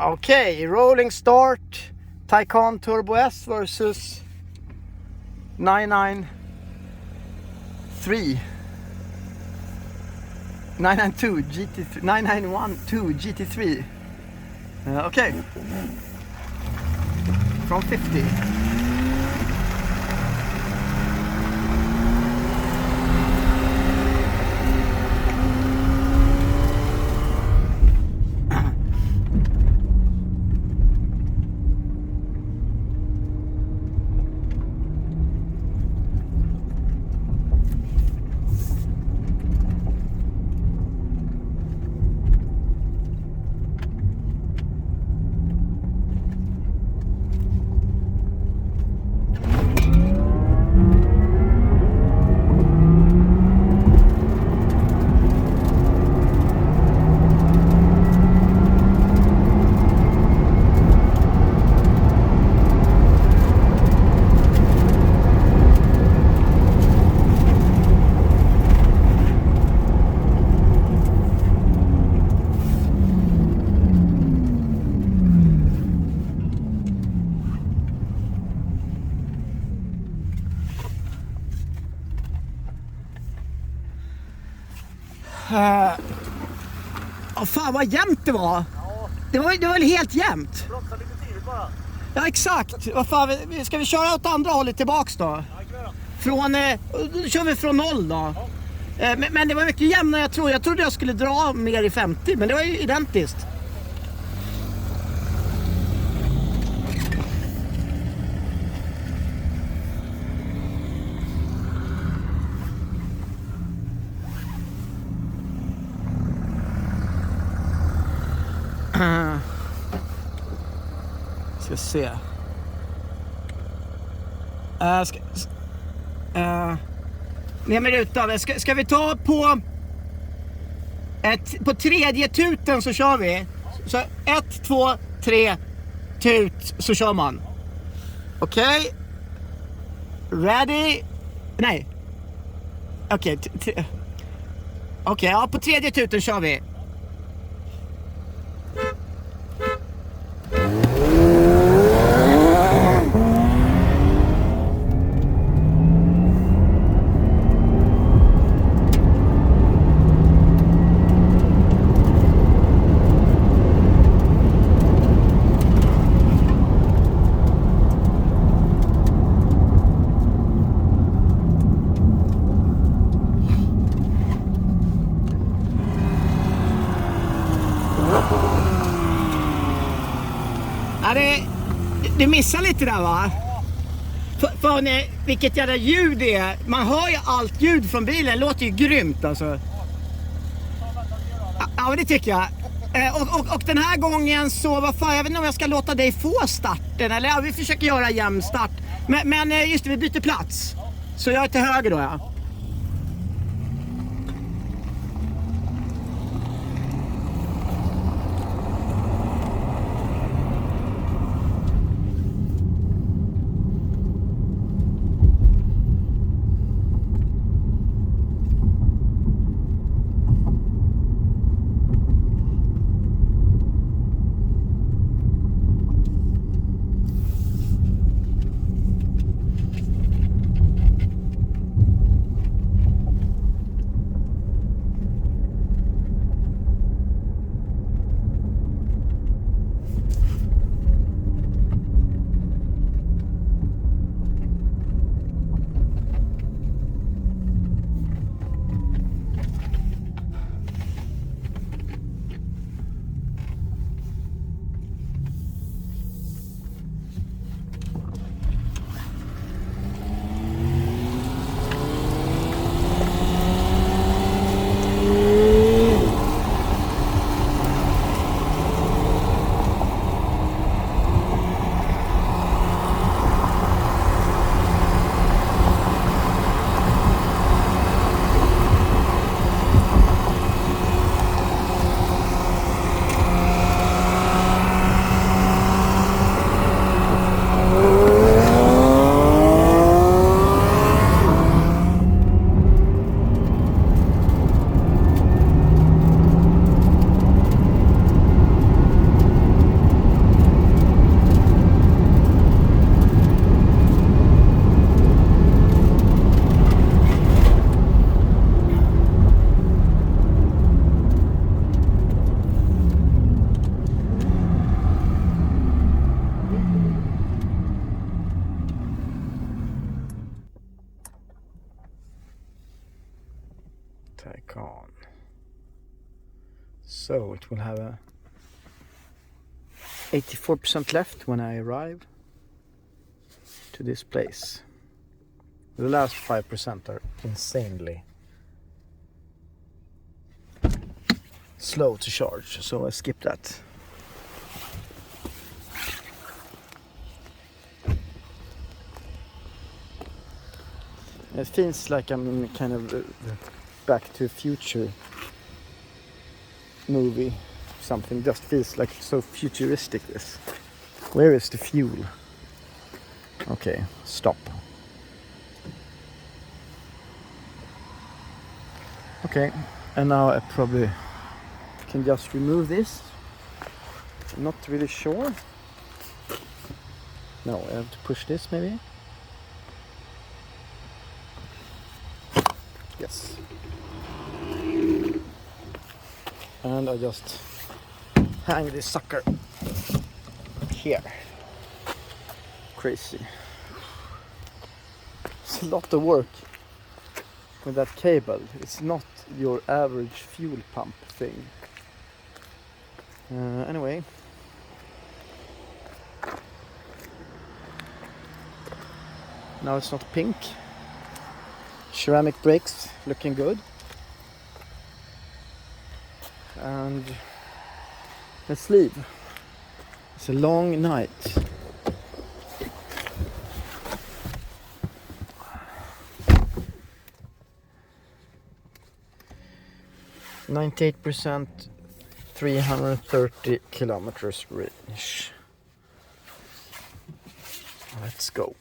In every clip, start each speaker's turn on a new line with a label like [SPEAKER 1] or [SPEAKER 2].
[SPEAKER 1] Okay, rolling start. Taycan Turbo S versus 992 GT3, 912 GT3. Okay, from 50. Fan vad jämnt det var. Ja. Det var väl helt jämnt.
[SPEAKER 2] Bromsa lite tidigt bara.
[SPEAKER 1] Ja exakt. Vad fan, ska vi köra åt andra hållet tillbaks då?
[SPEAKER 2] Ja,
[SPEAKER 1] Då kör vi från 0 då. Ja. Men det var mycket jämnare jag trodde. Jag trodde jag skulle dra mer i 50, men det var ju identiskt. Ska se. Ner med rutan. Ska vi ta på tredje tuten så kör vi. Så 1, 2, 3 tut så kör man. Okej. Ready? Nej. Okej, ja, på tredje tuten kör vi. Ja, det missar lite där va? För vilket jävla ljud det är. Man hör ju allt ljud från bilen. Det låter ju grymt alltså. Ja, det tycker jag. Och den här gången så, vad fan, jag vet inte om jag ska låta dig få starten. Eller ja, vi försöker göra jämn start. Men just det, vi byter plats. Så jag är till höger då, ja. So it will have a 84% left when I arrive to this place. The last 5% are insanely slow to charge, so I skip that. It feels like I'm in kind of Back to the Future movie. Something just feels like so futuristic. This. Where is the fuel? Okay, stop. Okay, and now I probably can just remove this. I'm not really sure. No, I have to push this maybe. Yes. And I just hang this sucker here. Crazy. It's a lot of work with that cable. It's not your average fuel pump thing. Anyway. Now it's not pink. Ceramic brakes looking good. And let's leave. It's a long night. %, 330 kilometers range. Let's go.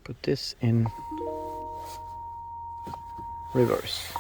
[SPEAKER 1] Put this in reverse.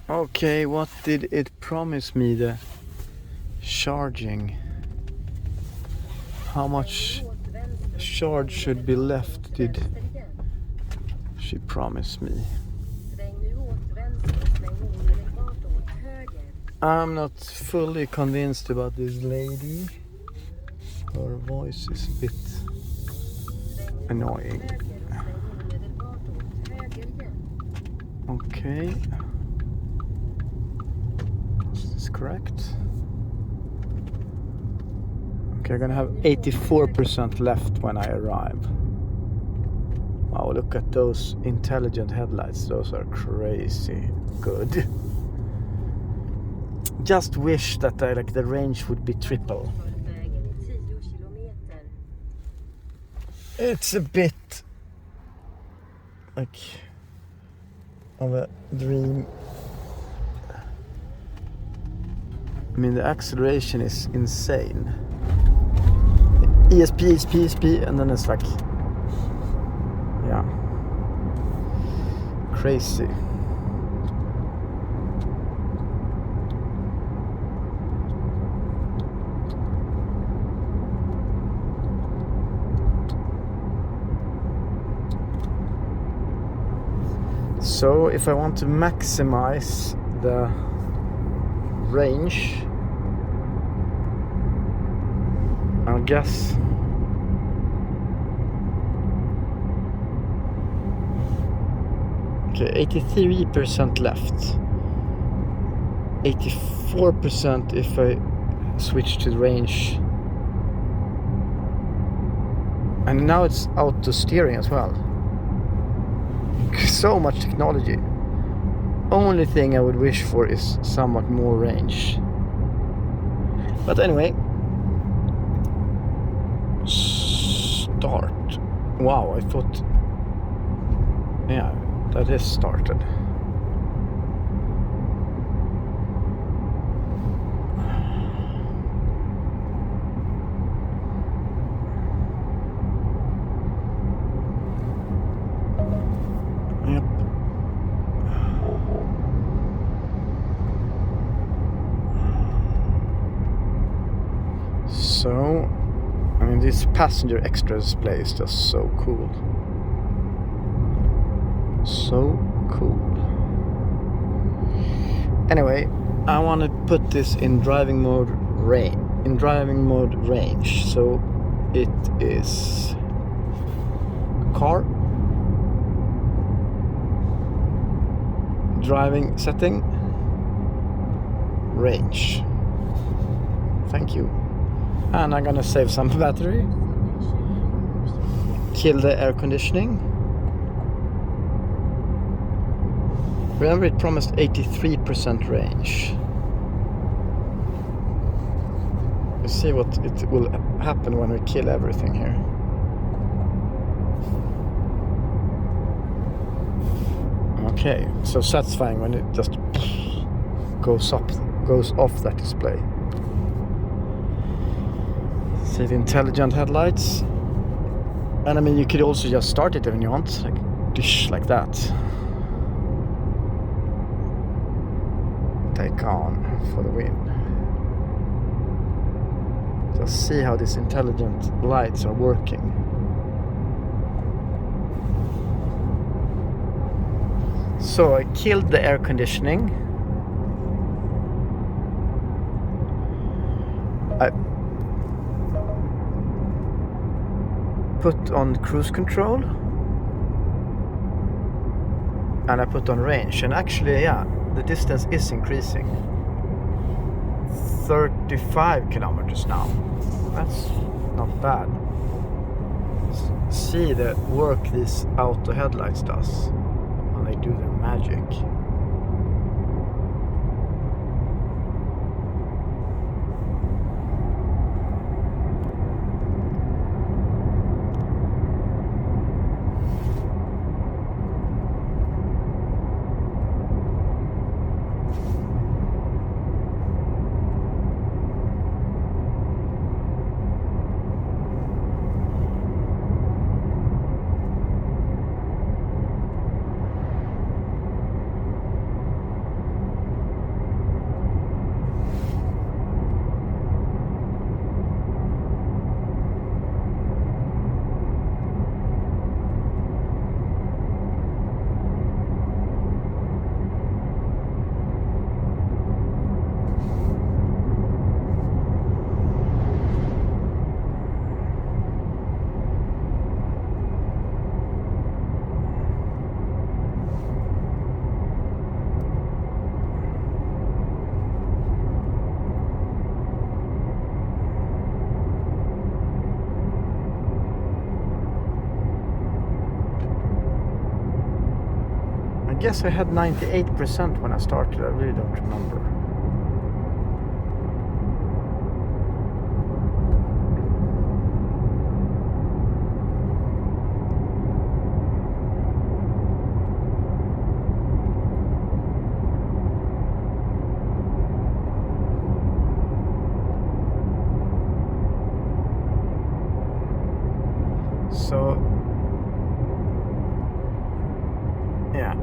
[SPEAKER 1] Okay, what did it promise me, the charging? How much charge should be left did she promise me? I'm not fully convinced about this lady. Her voice is a bit annoying. Okay. Correct. Okay, I'm gonna have 84% left when I arrive. Wow, look at those intelligent headlights. Those are crazy good. Just wish that the range would be triple. It's a bit like of a dream. I mean, the acceleration is insane. ESP, ESP, ESP, and then it's like, yeah, crazy. So if I want to maximize the range, I guess okay, 83% left, 84% if I switch to the range, and now it's auto steering as well. So much technology. Only thing I would wish for is somewhat more range. But anyway, start. Wow, I thought, yeah, that is started. Yep. So, I mean, this passenger extra display is just so cool. So cool. Anyway, I want to put this in driving mode range. So it is car, driving setting, range. Thank you. And I'm gonna save some battery, kill the air conditioning. Remember, it promised 83% range. Let's see what it will happen when we kill everything here. Okay, so satisfying when it just goes off that display. See the intelligent headlights. And I mean, you could also just start it when you want, like dish, like that. Taycan for the win. Just see how these intelligent lights are working. So I killed the air conditioning. I put on cruise control. And I put on range. And actually, yeah, the distance is increasing. 35 kilometers now. That's not bad. See the work these auto headlights does when they do their magic. I guess I had 98% when I started. I really don't remember. So, yeah,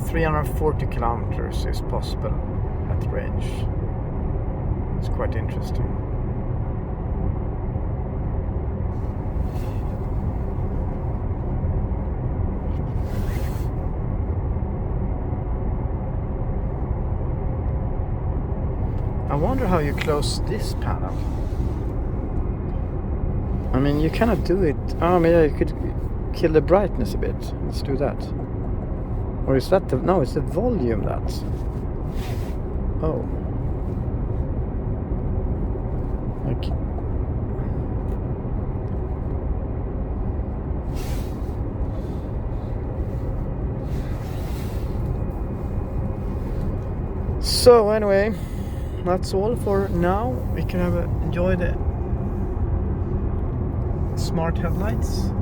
[SPEAKER 1] 340 kilometers is possible at range. It's quite interesting. I wonder how you close this panel. I mean, you cannot do it. Oh, yeah, you could kill the brightness a bit. Let's do that. Or is that the... No, it's the volume that's... Oh. Like... So, anyway, that's all for now. We can enjoy the smart headlights.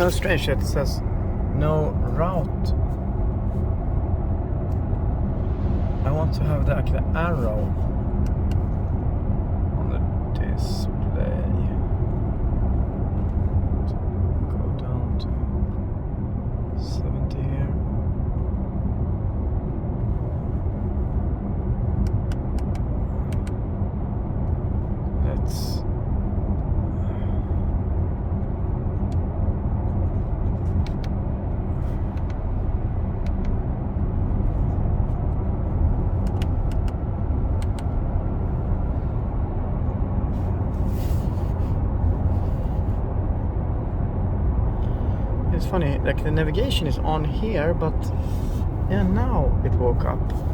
[SPEAKER 1] so strange. It says no route. I want to have the arrow on the display. Go down to 70 here. Let's It's funny, like the navigation is on here, but yeah, now it woke up.